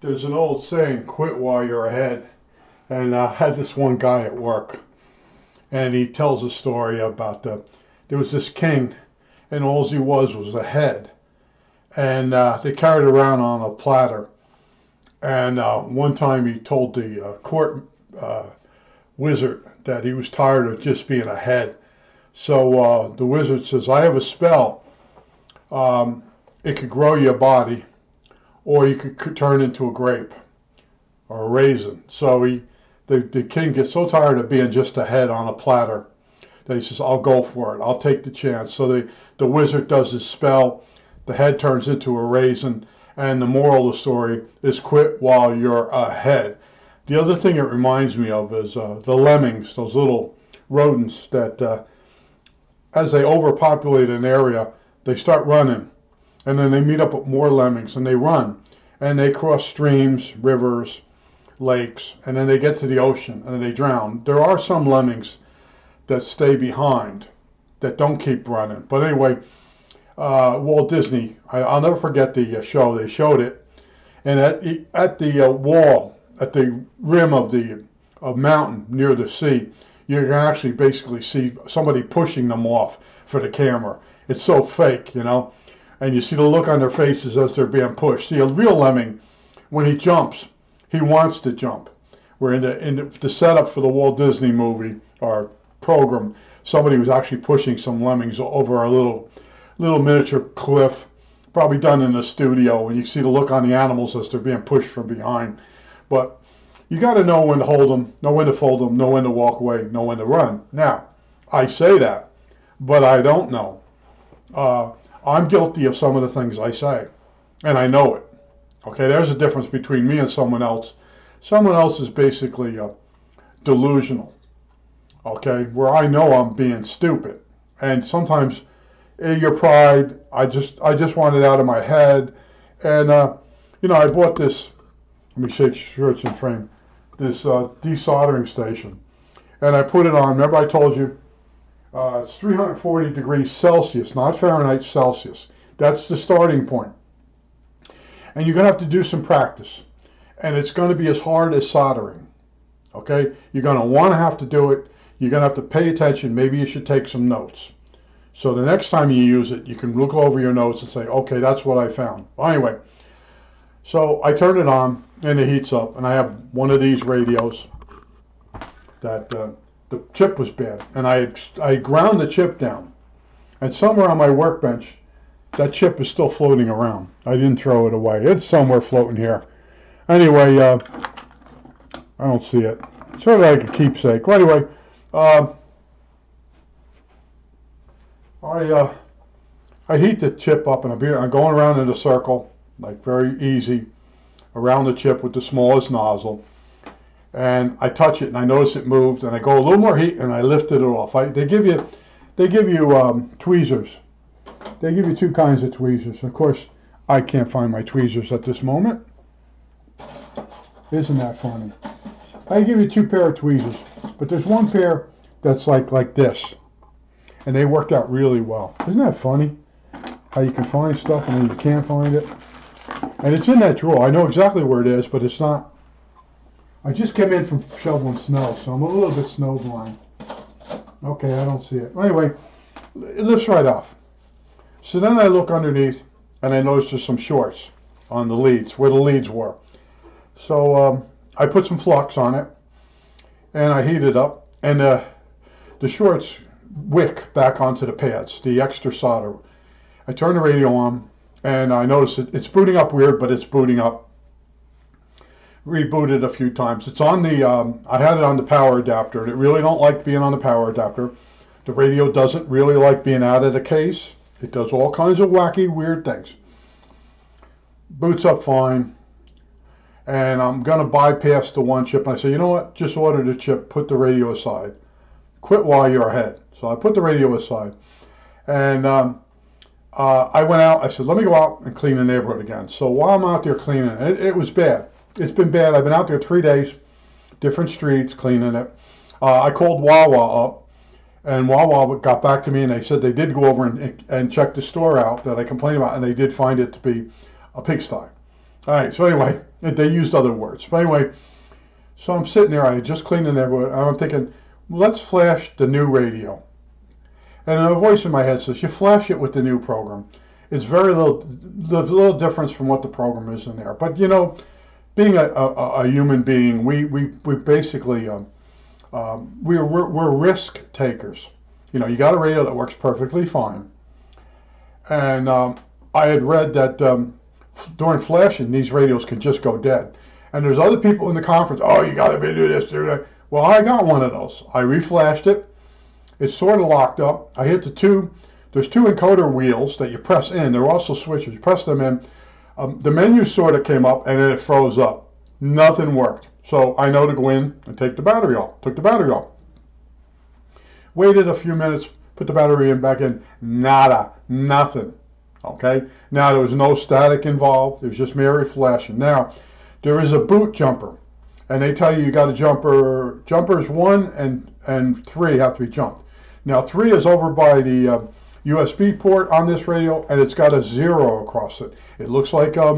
There's an old saying, quit while you're ahead. And I had this one guy at work, and he tells a story about there was this king, and all he was a head. And they carried it around on a platter. And one time he told the court wizard that he was tired of just being a head. So the wizard says, I have a spell. It could grow your body, or you could turn into a grape or a raisin. So the king gets so tired of being just a head on a platter that he says, I'll go for it. I'll take the chance. So the wizard does his spell. The head turns into a raisin. And the moral of the story is quit while you're ahead. The other thing it reminds me of is the lemmings, those little rodents that as they overpopulate an area, they start running. And then they meet up with more lemmings and they run. And they cross streams, rivers, lakes, and then they get to the ocean and then they drown. There are some lemmings that stay behind, that don't keep running. But anyway, Walt Disney, I'll never forget the show. They showed it. And at the wall, at the rim of the mountain near the sea, you can actually basically see somebody pushing them off for the camera. It's so fake, you know. And you see the look on their faces as they're being pushed. See, a real lemming, when he jumps, he wants to jump. Where in the setup for the Walt Disney movie or program, somebody was actually pushing some lemmings over a little miniature cliff, probably done in the studio, and you see the look on the animals as they're being pushed from behind. But you got to know when to hold them, know when to fold them, know when to walk away, know when to run. Now, I say that, but I don't know. I'm guilty of some of the things I say, and I know it. Okay, there's a difference between me and someone else. Someone else is basically delusional. Okay, where I know I'm being stupid, and sometimes your pride. I just want it out of my head, and you know, I bought this. Let me sure it's in frame. This desoldering station, and I put it on. Remember, I told you. It's 340 degrees Celsius, not Fahrenheit, Celsius. That's the starting point. And you're going to have to do some practice. And it's going to be as hard as soldering. Okay? You're going to want to have to do it. You're going to have to pay attention. Maybe you should take some notes. So the next time you use it, you can look over your notes and say, okay, that's what I found. Well, anyway, so I turn it on and it heats up. And I have one of these radios that... the chip was bad, and I ground the chip down, and somewhere on my workbench, that chip is still floating around. I didn't throw it away. It's somewhere floating here. Anyway, I don't see it. Sort of like a keepsake. Well, anyway, I heat the chip up, and I'm going around in a circle, like very easy, around the chip with the smallest nozzle. And I touch it and I notice it moved and I go a little more heat and I lifted it off. They give you tweezers. They give you two kinds of tweezers. Of course, I can't find my tweezers at this moment. Isn't that funny? I give you two pair of tweezers, but there's one pair that's like this, and they worked out really well. Isn't that funny? How you can find stuff and then you can't find it. And it's in that drawer. I know exactly where it is, but it's not. I just came in from shoveling snow, so I'm a little bit snow blind. Okay, I don't see it. Anyway, it lifts right off. So then I look underneath, and I notice there's some shorts on the leads, where the leads were. So I put some flux on it, and I heat it up, and the shorts wick back onto the pads, the extra solder. I turn the radio on, and I notice it's booting up weird, but it's booting up. Rebooted a few times. It's on the, I had it on the power adapter, and it really don't like being on the power adapter. The radio doesn't really like being out of the case. It does all kinds of wacky, weird things. Boots up fine, and I'm going to bypass the one chip. I say, you know what, just order the chip, put the radio aside. Quit while you're ahead. So I put the radio aside, and I went out. I said, let me go out and clean the neighborhood again. So while I'm out there cleaning, it was bad. It's been bad. I've been out there 3 days, different streets, cleaning it. I called Wawa up, and Wawa got back to me, and they said they did go over and check the store out that I complained about, and they did find it to be a pigsty. All right, so anyway, they used other words. But anyway, so I'm sitting there, I had just cleaned the neighborhood, and I'm thinking, let's flash the new radio. And a voice in my head says, you flash it with the new program. It's very little, the little difference from what the program is in there. But you know, being a human being, we basically, we're risk takers. You know, you got a radio that works perfectly fine. And I had read that during flashing, these radios can just go dead. And there's other people in the conference, oh, you got to do this, do that. Well, I got one of those. I reflashed it. It's sort of locked up. I hit there's two encoder wheels that you press in. They're also switches. You press them in. The menu sort of came up and then it froze up. Nothing worked. So I know to go in and take the battery off. Took the battery off. Waited a few minutes, put the battery back in. Nada. Nothing. Okay? Now there was no static involved. It was just merely flashing. Now, there is a boot jumper. And they tell you got a jumpers 1 and 3 have to be jumped. Now 3 is over by the USB port on this radio, and it's got a 0 across it. It looks like a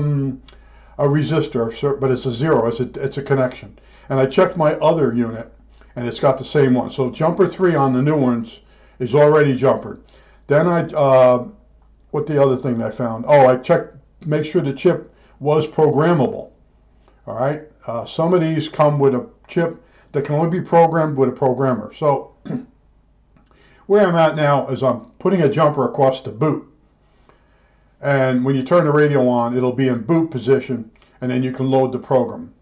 resistor, but it's a 0. It's a connection. And I checked my other unit, and it's got the same one. So jumper 3 on the new ones is already jumpered. Then what the other thing I found? Oh, I checked, make sure the chip was programmable. All right. Some of these come with a chip that can only be programmed with a programmer. So where I'm at now is I'm putting a jumper across the boot. And when you turn the radio on, it'll be in boot position, and then you can load the program.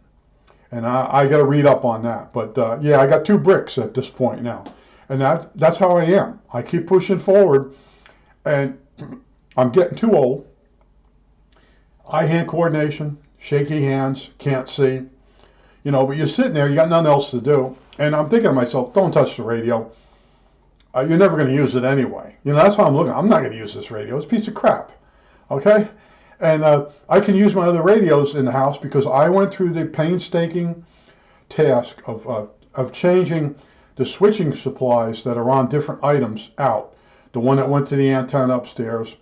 And I got to read up on that. But yeah, I got 2 bricks at this point now. And that's how I am. I keep pushing forward, and I'm getting too old. Eye-hand coordination, shaky hands, can't see. You know, but you're sitting there, you got nothing else to do. And I'm thinking to myself, don't touch the radio. You're never going to use it anyway. You know, that's how I'm looking. I'm not going to use this radio. It's a piece of crap. Okay? And I can use my other radios in the house because I went through the painstaking task of changing the switching supplies that are on different items out. The one that went to the antenna upstairs,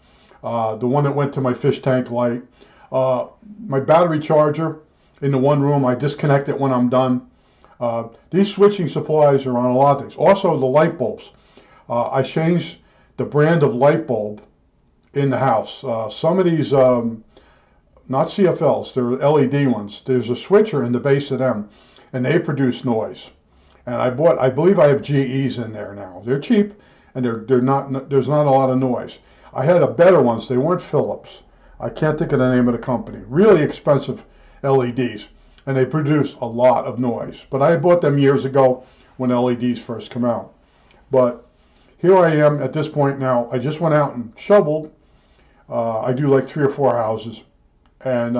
the one that went to my fish tank light, my battery charger in the one room. I disconnect it when I'm done. These switching supplies are on a lot of things. Also the light bulbs. I changed the brand of light bulb in the house. Some of these, not CFLs, they're LED ones. There's a switcher in the base of them, and they produce noise. And I believe I have GEs in there now. They're cheap, and there's not a lot of noise. I had a better ones. They weren't Philips. I can't think of the name of the company. Really expensive LEDs, and they produce a lot of noise. But I bought them years ago when LEDs first come out. But here I am at this point now. I just went out and shoveled. I do like 3 or 4 houses, and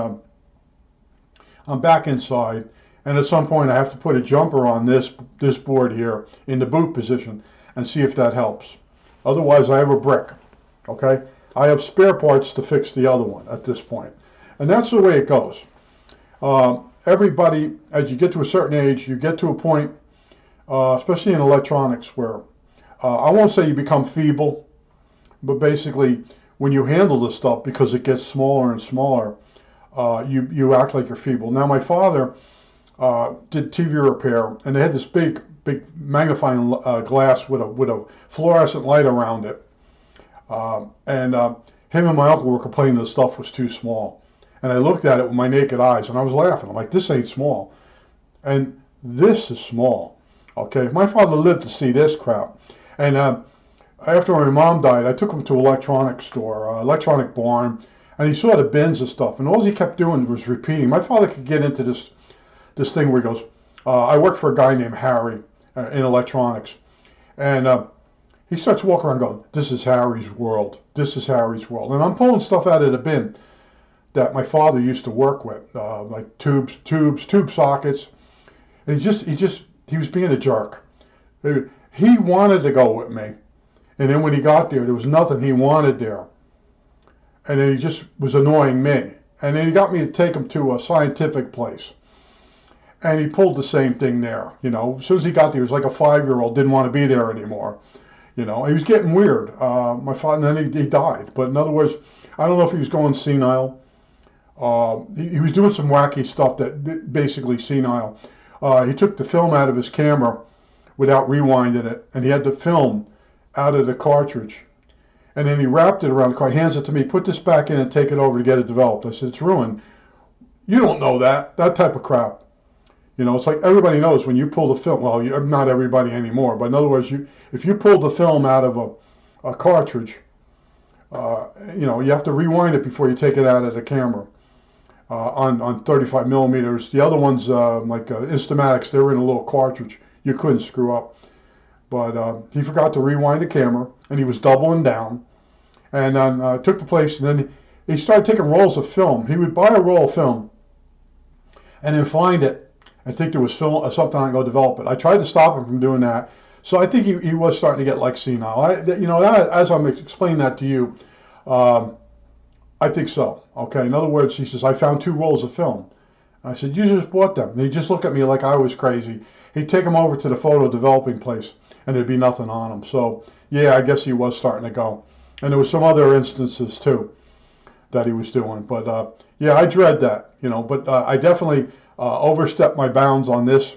I'm back inside. And at some point, I have to put a jumper on this board here in the boot position and see if that helps. Otherwise, I have a brick. Okay, I have spare parts to fix the other one at this point, and that's the way it goes. Everybody, as you get to a certain age, you get to a point, especially in electronics, where I won't say you become feeble, but basically when you handle this stuff, because it gets smaller and smaller, you act like you're feeble. Now my father did TV repair, and they had this big magnifying glass with a fluorescent light around it, and him and my uncle were complaining the stuff was too small. And I looked at it with my naked eyes, and I was laughing. I'm like, this ain't small. And this is small. Okay, if my father lived to see this crap. And after my mom died, I took him to an electronics store, electronic barn, and he saw the bins of stuff. And all he kept doing was repeating. My father could get into this thing where he goes, I work for a guy named Harry in electronics. And he starts walking around going, this is Harry's world. This is Harry's world. And I'm pulling stuff out of the bin that my father used to work with, like tube sockets. And he was being a jerk. He wanted to go with me. And then when he got there was nothing he wanted there. And then he just was annoying me. And then he got me to take him to a scientific place. And he pulled the same thing there. You know, as soon as he got there, he was like a 5-year-old, didn't want to be there anymore. You know, he was getting weird. My father, and then he died. But in other words, I don't know if he was going senile He was doing some wacky stuff that basically senile. He took the film out of his camera without rewinding it, and he had the film out of the cartridge. And then he wrapped it around the car, hands it to me, put this back in and take it over to get it developed. I said, it's ruined. You don't know that type of crap. You know, it's like everybody knows when you pull the film, well, not everybody anymore, but in other words, if you pull the film out of a cartridge, you know, you have to rewind it before you take it out of the camera. On 35 millimeters. The other ones, like Instamatics, they were in a little cartridge. You couldn't screw up. But he forgot to rewind the camera, and he was doubling down. And then took the place, and then he started taking rolls of film. He would buy a roll of film, and then find it, and think there was film, something and go develop it. I tried to stop him from doing that. So I think he was starting to get like senile. You know, as I'm explaining that to you, I think so. Okay. In other words, he says, I found 2 rolls of film. I said, you just bought them. And he just looked at me like I was crazy. He'd take them over to the photo developing place, and there'd be nothing on them. So, yeah, I guess he was starting to go. And there was some other instances, too, that he was doing. But, yeah, I dread that, you know. But I definitely overstepped my bounds on this.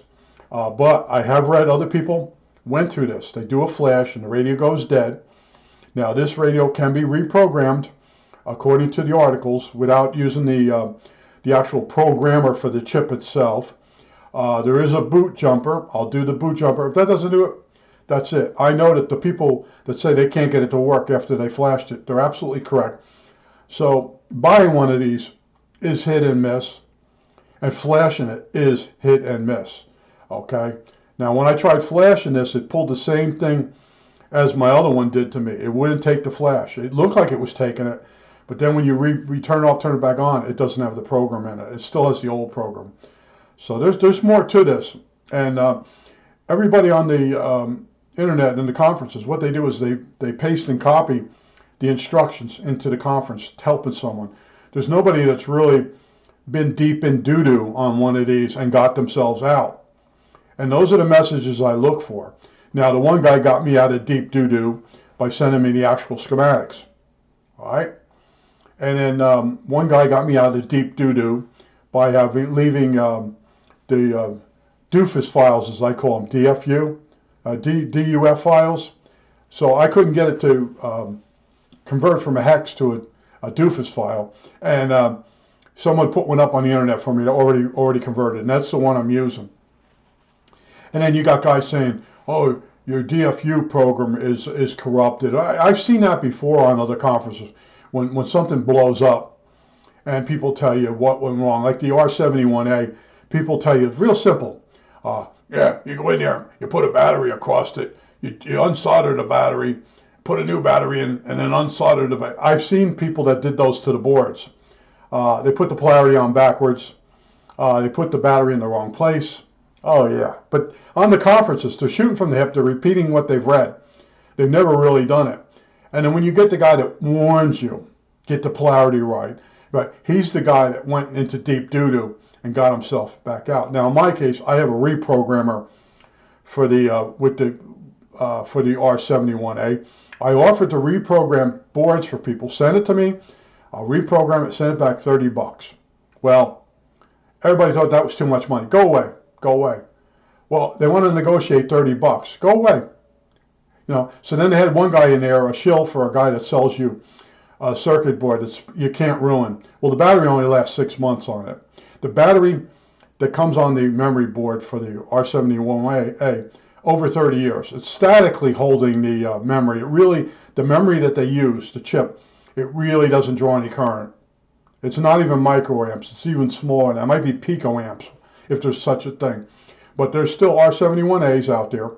But I have read other people went through this. They do a flash, and the radio goes dead. Now, this radio can be reprogrammed, according to the articles, without using the actual programmer for the chip itself. There is a boot jumper. I'll do the boot jumper. If that doesn't do it, that's it. I know that the people that say they can't get it to work after they flashed it, they're absolutely correct. So buying one of these is hit and miss, and flashing it is hit and miss. Okay? Now, when I tried flashing this, it pulled the same thing as my other one did to me. It wouldn't take the flash. It looked like it was taking it, but then when you turn it off, turn it back on, it doesn't have the program in it. It still has the old program. So there's more to this. And everybody on the internet and in the conferences, what they do is they paste and copy the instructions into the conference, helping someone. There's nobody that's really been deep in doo-doo on one of these and got themselves out. And those are the messages I look for. Now, the one guy got me out of deep doo-doo by sending me the actual schematics. All right? And then one guy got me out of deep doo-doo by leaving the doofus files, as I call them, DFU, DUF files. So I couldn't get it to convert from a hex to a doofus file. And someone put one up on the internet for me that already converted, and that's the one I'm using. And then you got guys saying, oh, your DFU program is corrupted. I've seen that before on other conferences. When something blows up and people tell you what went wrong, like the R71A, people tell you, it's real simple. Yeah, you go in there, you put a battery across it, you unsolder the battery, put a new battery in, and then unsolder the battery. I've seen people that did those to the boards. They put the polarity on backwards. They put the battery in the wrong place. Oh, yeah. But on the conferences, they're shooting from the hip. They're repeating what they've read. They've never really done it. And then when you get the guy that warns you, get the polarity right, he's the guy that went into deep doo-doo and got himself back out. Now, in my case, I have a reprogrammer for the R71A. I offered to reprogram boards for people. Send it to me. I'll reprogram it, send it back, $30. Well, everybody thought that was too much money. Go away. Go away. Well, they want to negotiate $30. Go away. You know, so then they had one guy in there, a shill for a guy that sells you a circuit board that you can't ruin. Well, the battery only lasts 6 months on it. The battery that comes on the memory board for the R71A, over 30 years. It's statically holding the memory. The memory that they use, the chip, it really doesn't draw any current. It's not even microamps. It's even smaller. That might be picoamps, if there's such a thing. But there's still R71As out there,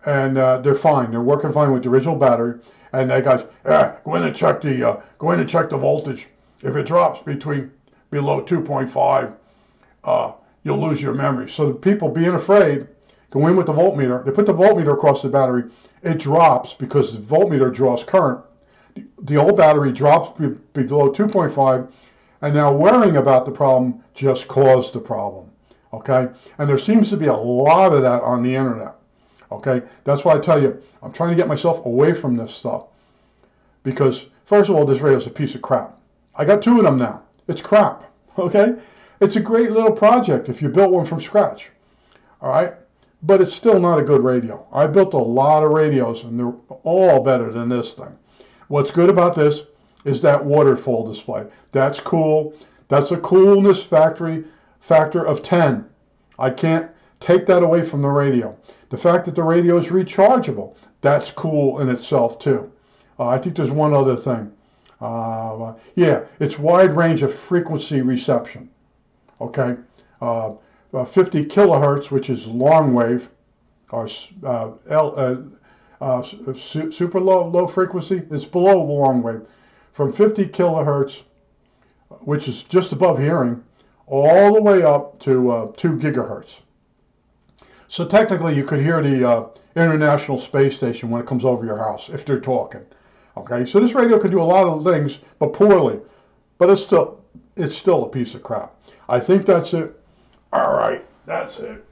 and they're fine. They're working fine with the original battery. And they guys, go in and check the voltage. If it drops below 2.5, you'll lose your memory. So the people being afraid go in with the voltmeter. They put the voltmeter across the battery. It drops because the voltmeter draws current. The old battery drops below 2.5, and now worrying about the problem just caused the problem. Okay? And there seems to be a lot of that on the internet. Okay? That's why I tell you, I'm trying to get myself away from this stuff. Because, first of all, this radio is a piece of crap. I got 2 of them now. It's crap, okay? It's a great little project if you built one from scratch, all right? But it's still not a good radio. I built a lot of radios, and they're all better than this thing. What's good about this is that waterfall display. That's cool. That's a coolness factor of 10. I can't take that away from the radio. The fact that the radio is rechargeable, that's cool in itself too. I think there's one other thing. Yeah, it's wide range of frequency reception. Okay, 50 kilohertz, which is long wave, or super low frequency. It's below long wave. From 50 kilohertz, which is just above hearing, all the way up to 2 gigahertz. So technically, you could hear the International Space Station when it comes over your house if they're talking. Okay, so this radio can do a lot of things, but poorly. But it's still a piece of crap. I think that's it. All right, that's it.